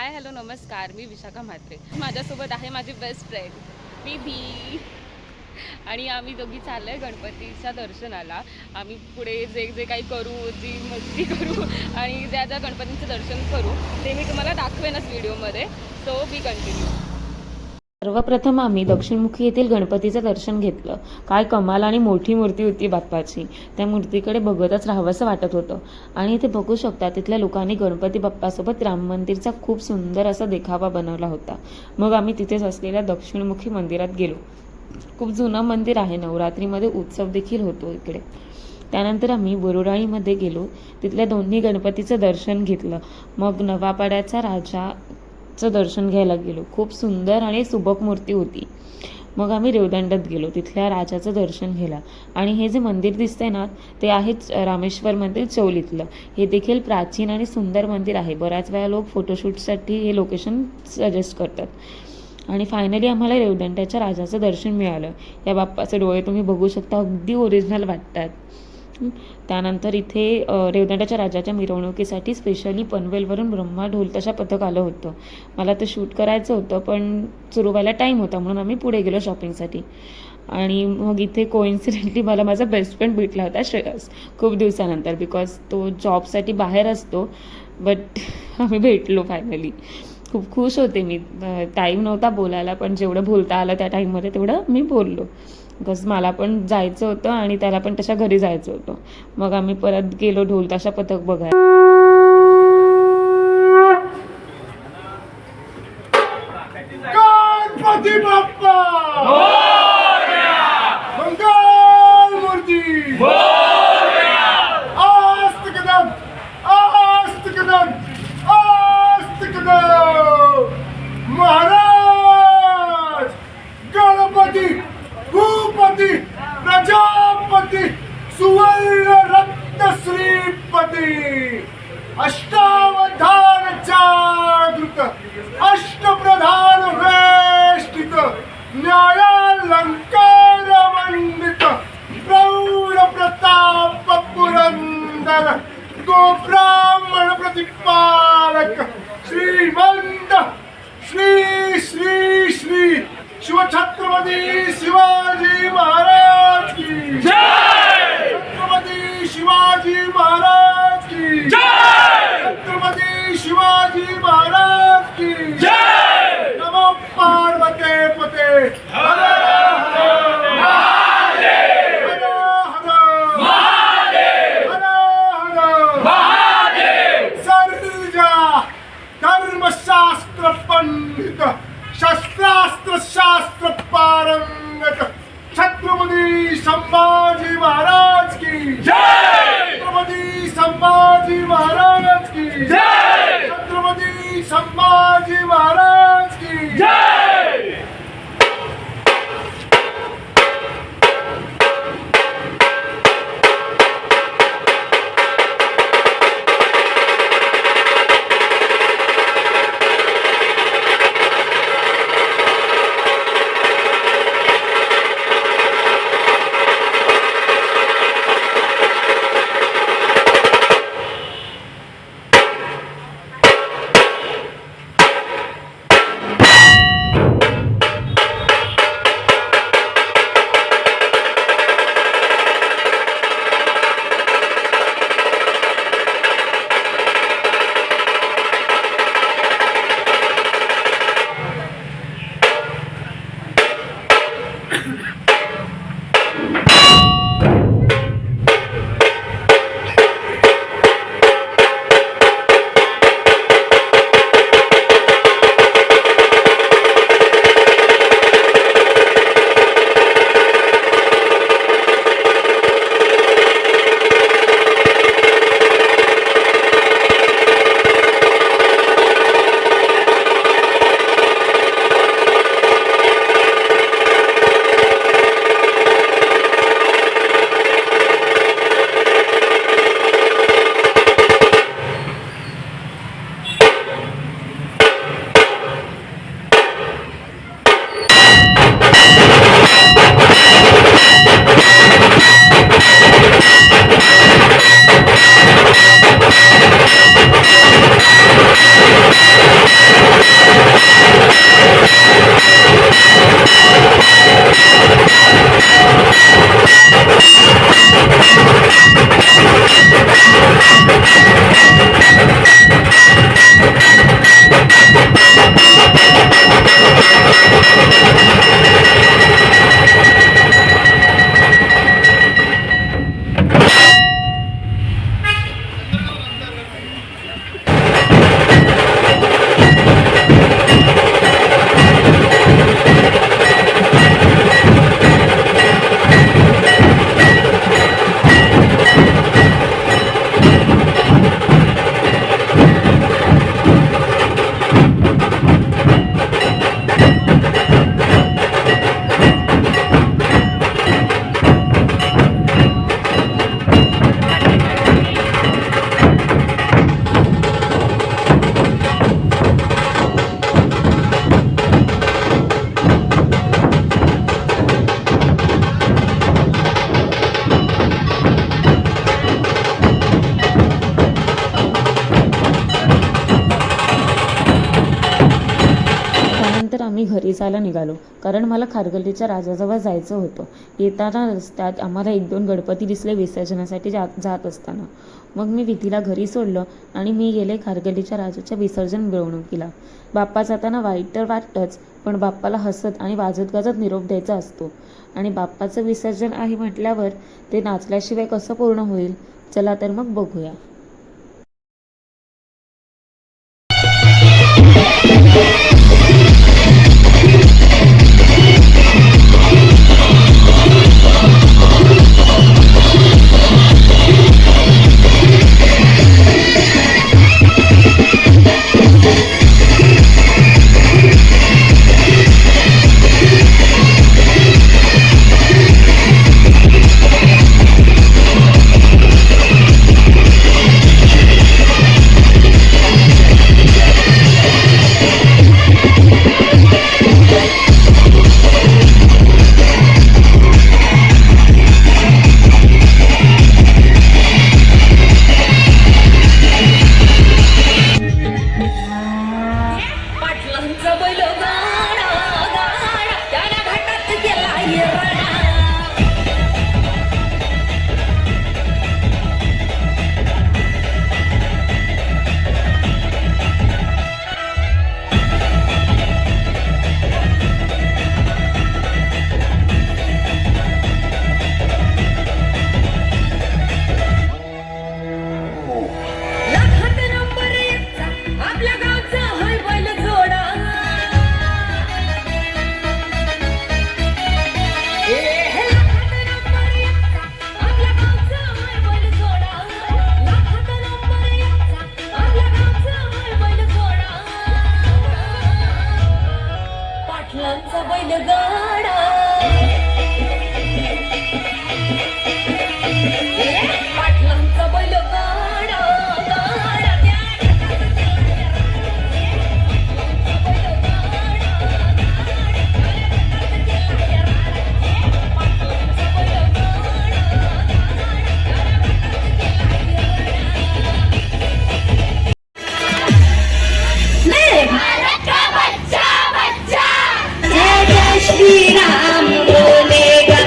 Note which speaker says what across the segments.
Speaker 1: Hi hello नमस्कार, मी विशाखा म्हात्रे. माझ्यासोबत आहे माझी बेस्ट फ्रेंड विधी आणि आम्ही दोघी चाललोय गणपतीच्या दर्शनाला. आम्ही पुढे जे जे काही करू, जी मस्ती करू आणि ज्या ज्या गणपतींचं दर्शन करू ते मी तुम्हाला दाखवेनच व्हिडिओमध्ये. सो बी कंटिन्यू.
Speaker 2: सर्वप्रथम आम्ही दक्षिणमुखी येथील गणपतीचं दर्शन घेतलं. काय कमाल आणि मोठी मूर्ती होती बाप्पाची. त्या मूर्तीकडे बघतच राहावंसं वाटत होतं. आणि इथे बघू शकता तिथल्या लोकांनी गणपती बाप्पासोबत राम मंदिरचा खूप सुंदर असा देखावा बनवला होता. मग आम्ही तिथेच असलेल्या दक्षिणमुखी मंदिरात गेलो. खूप जुनं मंदिर आहे. नवरात्रीमध्ये उत्सव देखील होतो इकडे. त्यानंतर आम्ही बोरुडाळीमध्ये गेलो. तिथल्या दोन्ही गणपतीचं दर्शन घेतलं. मग नवापाड्याचा राजाचं दर्शन घ्यायला गेलो. खूप सुंदर आणि सुबक मूर्ती होती. मग आम्ही रेवदंड्यात गेलो. तिथल्या राजाचं दर्शन घेतलं. आणि हे जे मंदिर दिसतंय ना ते आहे रामेश्वर मंदिर चौलीतलं. हे देखील प्राचीन आणि सुंदर मंदिर आहे. बऱ्याच वेळा लोक फोटोशूटसाठी हे लोकेशन सजेस्ट करतात. आणि फायनली आम्हाला रेवदंड्याच्या राजाचं दर्शन मिळालं. या बाप्पाचे डोळे तुम्ही बघू शकता, अगदी ओरिजिनल वाटतात. त्यानंतर इथे रेवदंड्याच्या राजाच्या मिरवणुकीसाठी स्पेशली पनवेलवरून ब्रह्मा ढोलताशा पथक आलं होतं. मला ते शूट करायचं होतं पण सुरू व्हायला टाईम होता म्हणून आम्ही पुढे गेलो शॉपिंगसाठी. आणि मग इथे कोइन्सिडेंटली मला माझा बेस्ट फ्रेंड भेटला होता, श्रेयस, खूप दिवसानंतर. बिकॉज तो जॉबसाठी बाहेर असतो. बट आम्ही भेटलो फायनली. खूप खुश होते मी. टाईम नव्हता बोलायला पण जेवढं बोलता आलं त्या टाईममध्ये तेवढं मी बोललो. बिकॉज मला पण जायचं होतं आणि त्याला पण त्याच्या घरी जायचं होतं. मग आम्ही परत गेलो ढोलताशा पथक बघायला.
Speaker 3: गणपती बाप्पा मोरया, मंगल मूर्ती मोरया, आस्तिकदम आस्तिकदम आस्तिकदम. महाराज गणपती भूपती प्रजापती सुवर्ण रत्न श्रीपती अष्टावधान जागृत अष्टप्रधान वेष्टित न्यायालंकार मंडित प्रौढ प्रताप पुरंदर गोब्राह्मण प्रतिपालक श्रीमंत श्री श्री श्री शिवछत्रपती शिवाजी महाराज की जय. छत्रपती शिवाजी महाराज की जय. छत्रपती शिवाजी महाराज की जय. नमो पार्वते पते हर हर महादेव, हर हर महादेव, हर हर महादेव. सर्जा धर्मशास्त्र पंडित शस्त्रास्त्र शास्त्र पारंगत छत्रपती संभाजी महाराज की जय. छत्रपती संभाजी महाराज की जय. छत्रपती संभाजी महाराज की जय.
Speaker 2: आम्ही घरी जायला निघालो, कारण मला खारघरलीच्या राजाजवळ जायचं होतं. येताना रस्त्यात आम्हाला 1-2 गणपती दिसले विसर्जनासाठी जात असताना. मग मी विधीला घरी सोडलं आणि मी गेले खारघरलीच्या राजाच्या विसर्जन मिरवणुकीला. बाप्पा जाताना वाईट तर वाटतंच, पण बाप्पाला हसत आणि वाजत गाजत निरोप द्यायचा असतो. आणि बाप्पाचं विसर्जन आहे म्हटल्यावर ते नाचल्याशिवाय कसं पूर्ण होईल? चला तर मग बघूया.
Speaker 4: पाटलांचा बैल गाडा गाडा त्याला घाटात गेला येरडा. लाखात नंबर एकचा आपल्या गावचा हाय बैल जोडा. लाखात नंबर एकचा आपल्या गावचा हाय बैल जोडा. लाखात नंबर एकचा आपल्या गावचा हाय बैल जोडा. पाटलांचा बैल गाडा. पाटलांचा बैल गाडा गाडा त्या जय जय श्रीराम बोलेगा.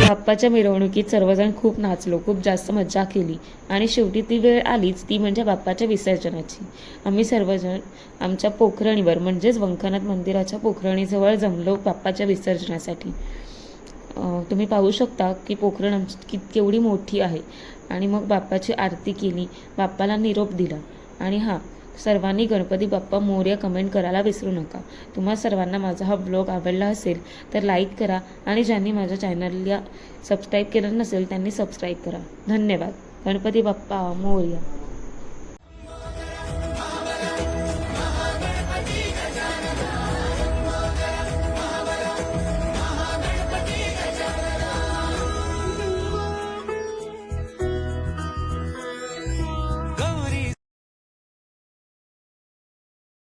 Speaker 2: बाप्पाच्या मिरवणुकीत सर्वजण खूप नाचलो, खूप जास्त मज्जा केली आणि शेवटी ती वेळ आलीच, ती म्हणजे बाप्पाच्या विसर्जनाची. आम्ही सर्वजण आमच्या पोखरणीवर म्हणजेच वंकनाथ मंदिराच्या पोखरणीजवळ जमलो बाप्पाच्या विसर्जनासाठी. तुम्ही पाहू शकता की पोखरण केवढी मोठी आहे. आणि मग बाप्पाची आरती केली, बाप्पाला निरोप दिला. आणि हां, सर्वांनी गणपती बाप्पा मोरया कमेंट करायला विसरू नका. तुम्हा सर्वांना माझा हा ब्लॉग आवडला असेल तर लाईक करा आणि ज्यांनी माझ्या चॅनलला सबस्क्राईब केलं नसेल त्यांनी सबस्क्राईब करा. धन्यवाद. गणपती बाप्पा मोरया.